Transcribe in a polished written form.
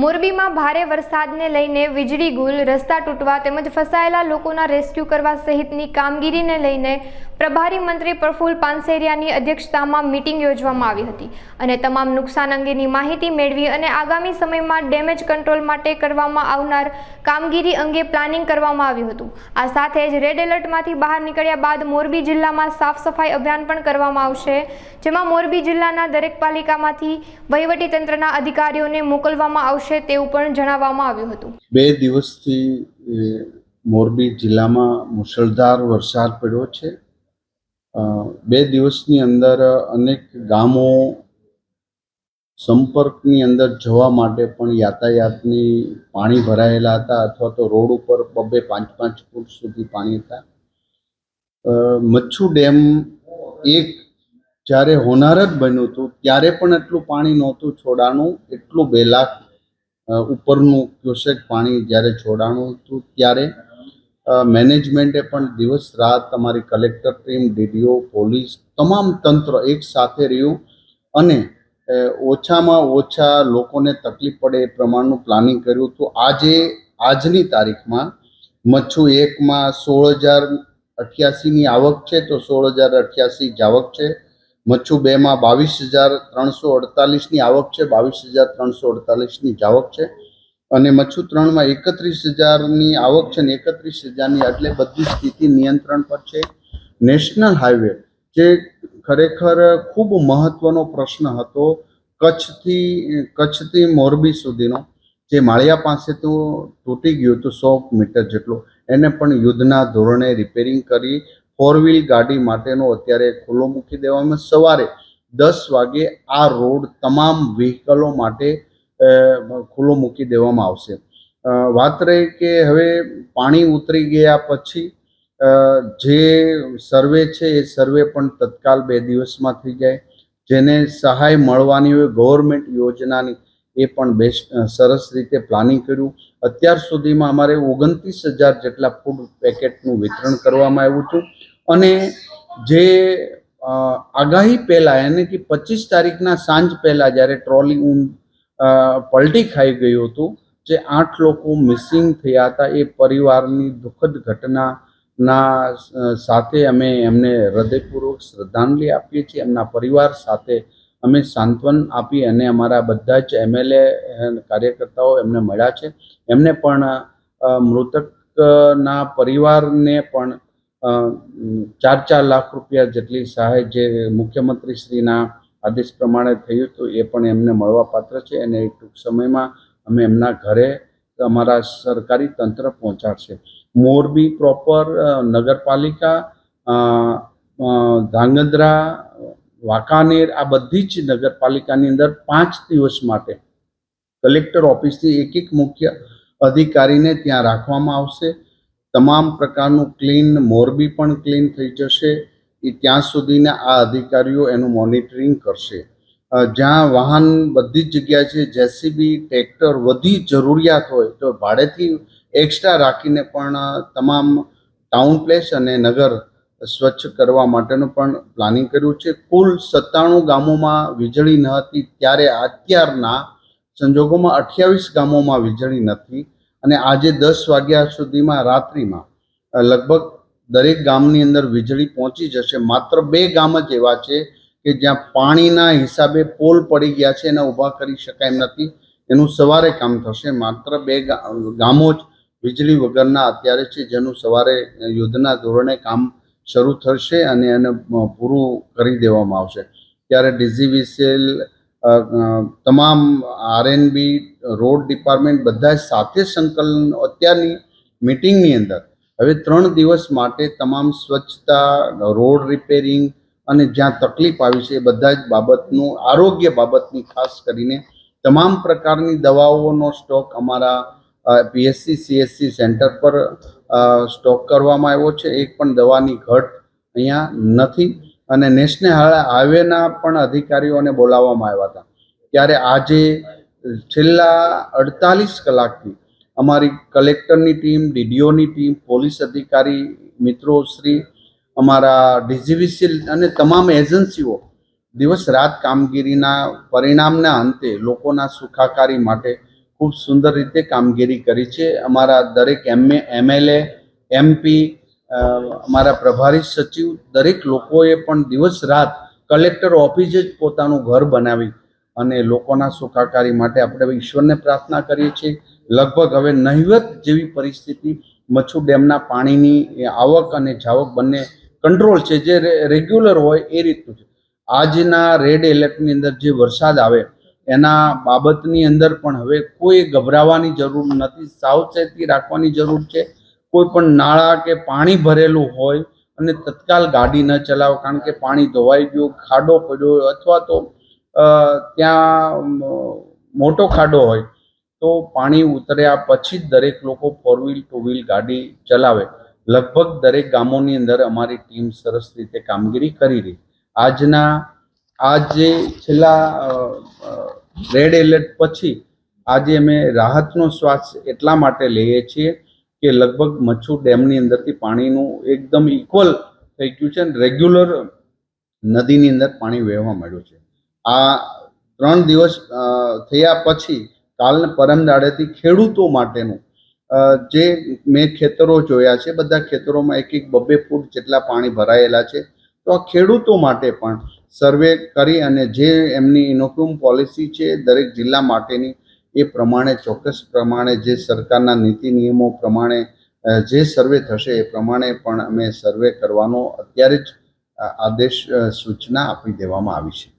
મોરબીમાં ભારે વરસાદને લઈને વીજળી ગુલ, રસ્તા તૂટવા તેમજ ફસાયેલા લોકોના રેસ્ક્યુ કરવા સહિતની કામગીરીને લઈને પ્રભારી મંત્રી પ્રફુલ પાનસેરિયાની અધ્યક્ષતામાં મીટિંગ યોજવામાં આવી હતી અને તમામ નુકસાન અંગેની માહિતી મેળવી અને આગામી સમયમાં ડેમેજ કંટ્રોલ માટે કરવામાં આવનાર કામગીરી અંગે પ્લાનિંગ કરવામાં આવ્યું હતું। આ સાથે જ રેડ એલર્ટમાંથી બહાર નીકળ્યા બાદ મોરબી જિલ્લામાં સાફ સફાઈ અભિયાન પણ કરવામાં આવશે, જેમાં મોરબી જિલ્લાના દરેક પાલિકામાંથી વહીવટીતંત્રના અધિકારીઓને મોકલવામાં આવશે તેવું પણ જણાવવામાં આવ્યું હતું। 2 દિવસથી મોરબી જિલ્લામાં મુશળધાર વરસાદ પડ્યો છે। 2 દિવસની અંદર અનેક ગામો સંપર્કની અંદર જવા માટે પણ યાતાયાતની પાણી ભરાયેલા હતા અથવા તો રોડ ઉપર 2-5 ફૂટ સુધી પાણી હતા। મચ્છુ ડેમ એક જ્યારે હોનાર જ બન્યું હતું ત્યારે પણ એટલું પાણી નહોતું છોડાણું, એટલું 2 લાખ ઉપરનું ક્યુસેક પાણી જ્યારે છોડાણું હતું ત્યારે મેનેજમેન્ટે પણ દિવસ રાત અમારી કલેક્ટર ટીમ, ડીડીઓ, પોલીસ, તમામ તંત્ર એક સાથે રહ્યું અને ઓછામાં ઓછા લોકોને તકલીફ પડે એ પ્રમાણનું પ્લાનિંગ કર્યું હતું। આજની તારીખમાં મચ્છુ 1માં 16,088ની આવક છે તો 16,088 જાવક છે। મચ્છુ 2માં 22,348ની આવક છે, 22,348ની જાવક છે અને મચ્છુ 3માં 31,000ની આવક છે ને 31,000ની, એટલે બધી સ્થિતિ નિયંત્રણ પર છે। નેશનલ હાઈવે જે ખરેખર ખૂબ મહત્વનો પ્રશ્ન હતો, કચ્છથી મોરબી સુધીનો, જે માળિયા પાસે તો તૂટી ગયું હતું 100 મીટર જેટલું, એને પણ યુદ્ધના ધોરણે રિપેરિંગ કરી 4 વ્હીલ ગાડી માટેનો અત્યારે ખુલ્લો મૂકી દેવામાં। સવારે 10 વાગે આ રોડ તમામ વ્હીકલો માટે ખુલ્લો મૂકી દેવામાં આવશે। વાત રહી કે હવે પાણી ઉતરી ગયા પછી જે સર્વે છે એ સર્વે પણ તત્કાલ 2 દિવસમાં થઈ જાય। જેને સહાય મળવાની હોય ગવર્મેન્ટ યોજનાની એ પણ સરસ રીતે પ્લાનિંગ કર્યું। અત્યાર સુધીમાં અમારે 29,000 જેટલા ફૂડ પેકેટનું વિતરણ કરવામાં આવ્યું હતું અને જે આગાહી પહેલાં એટલે કે 25 તારીખના સાંજ પહેલાં જ્યારે ટ્રોલી પલટી ખાઈ ગયું હતું, જે 8 લોકો મિસિંગ થયા હતા, એ પરિવારની દુઃખદ ઘટનાના સાથે અમે એમને હૃદયપૂર્વક શ્રદ્ધાંજલિ આપીએ છીએ। એમના પરિવાર સાથે અમે સાંત્વન આપી અને અમારા બધા જ MLA કાર્યકર્તાઓ એમને મળ્યા છે। એમને પણ મૃતકના પરિવારને પણ 4 લાખ રૂપિયા જેટલી સહાય જે મુખ્યમંત્રીશ્રીના આદેશ પ્રમાણે થયું હતું એ પણ એમને મળવા પાત્ર છે અને ટૂંક સમયમાં અમે એમના ઘરે અમારા સરકારી તંત્ર પહોંચાડશે। મોરબી પ્રોપર નગરપાલિકા, ધાંગધ્રા, વાંકાનેર, આ બધી જ નગરપાલિકાની અંદર 5 દિવસ માટે કલેક્ટર ઓફિસથી એક મુખ્ય અધિકારીને ત્યાં રાખવામાં આવશે। તમામ પ્રકારનું ક્લીન, મોરબી પણ ક્લીન થઈ જશે એ ત્યાં સુધીના આ અધિકારીઓ એનું મોનિટરિંગ કરશે। જ્યાં વાહન બધી જ જગ્યાએ છે, જેસીબી, ટ્રેક્ટર, બધી જરૂરિયાત હોય તો ભાડેથી એક્સ્ટ્રા રાખીને પણ તમામ ટાઉન પ્લેસ અને નગર સ્વચ્છ કરવા માટેનું પણ પ્લાનિંગ કર્યું છે। કુલ 97 ગામોમાં વીજળી ન હતી ત્યારે અત્યારના સંજોગોમાં 28 ગામોમાં વીજળી નથી અને આજે 10 વાગ્યા સુધીમાં રાત્રિમાં લગભગ દરેક ગામની અંદર વીજળી પહોંચી જશે। માત્ર 2 ગામ જ એવા છે કે જ્યાં પાણીના હિસાબે પોલ પડી ગયા છે, એને ઊભા કરી શકાય એમ નથી, એનું સવારે કામ થશે। માત્ર 2 ગામો જ વીજળી વગરના અત્યારે છે, જેનું સવારે યુદ્ધના ધોરણે કામ શરૂ થશે અને એને પૂરું કરી દેવામાં આવશે। ત્યારે DGVCL, તમામ RNB, રોડ ડિપાર્ટમેન્ટ બધા સાથે સંકલન અત્યારની મિટિંગની અંદર હવે 3 દિવસ માટે તમામ સ્વચ્છતા, રોડ રિપેરિંગ અને જ્યાં તકલીફ આવી છે એ બધા જ બાબતનું, આરોગ્ય બાબતની ખાસ કરીને તમામ પ્રકારની દવાઓનો સ્ટોક અમારા PSC CSC સેન્ટર પર સ્ટોક કરવામાં આવ્યો છે। એક પણ દવાની ઘટ અહીંયા નથી અને નેશનલ હાઈવેના પણ અધિકારીઓને બોલાવવામાં આવ્યા હતા। ત્યારે આજે છેલ્લા 48 કલાકથી અમારી કલેક્ટરની ટીમ, DDOની ટીમ, પોલીસ અધિકારી મિત્રો શ્રી, અમારા DGVCL અને તમામ એજન્સીઓ દિવસ રાત કામગીરીના પરિણામના અંતે લોકોના સુખાકારી માટે ખૂબ સુંદર રીતે કામગીરી કરી છે. અમારા દરેક MLA MP અમારા પ્રભારી સચિવ દરેક લોકોએ પણ દિવસ રાત કલેક્ટર ઓફિસે જ પોતાનું ઘર બનાવી અને લોકોના સુખાકારી માટે આપણે ઈશ્વરને પ્રાર્થના કરીએ છીએ. લગભગ હવે નહિવત જેવી પરિસ્થિતિ મચ્છુ ડેમના પાણીની આવક અને જાવક બંને કંટ્રોલ છે, જે રેગ્યુલર હોય એ રીતનું છે. આજના રેડ એલર્ટની અંદર જે વરસાદ આવે એના બાબતની અંદર પણ હવે કોઈ ગભરાવાની જરૂર નથી, સાવચેતી રાખવાની જરૂર છે. કોઈ પણ નાળા કે પાણી ભરેલું હોય અને તત્કાલ ગાડી ન ચલાવો, કારણ કે પાણી ધોવાઈ ગયું, ખાડો પડ્યો હોય અથવા તો ત્યાં મોટો ખાડો હોય તો પાણી ઉતર્યા પછી જ દરેક લોકો 4 વ્હીલ 2 વ્હીલ ગાડી ચલાવે. લગભગ દરેક ગામોની અંદર અમારી ટીમ સરસ રીતે કામગીરી કરી રહી. આજે છેલ્લા રેડ એલર્ટ પછી આજે અમે રાહતનો શ્વાસ એટલા માટે લઈએ છીએ કે લગભગ મચ્છુ ડેમની અંદરથી પાણીનું એકદમ ઇક્વલ થઈ ગયું છે અને રેગ્યુલર નદીની અંદર પાણી વહેવા માંડ્યું છે. આ 3 દિવસ થયા પછી કાલ ને પરમ દાડેથી ખેડૂતો માટેનું જે મેં ખેતરો જોયા છે, બધા ખેતરોમાં 1-2 ફૂટ જેટલા પાણી ભરાયેલા છે. તો આ ખેડૂતો માટે પણ સર્વે કરી અને જે એમની ઇનોક્યુમ પોલિસી છે દરેક જિલ્લા માટેની, એ પ્રમાણે ચોક્કસ પ્રમાણે જે સરકારના નીતિ નિયમો પ્રમાણે જે સર્વે થશે એ પ્રમાણે પણ અમે સર્વે કરવાનો અત્યારે જ આદેશ સૂચના આપી દેવામાં આવી છે.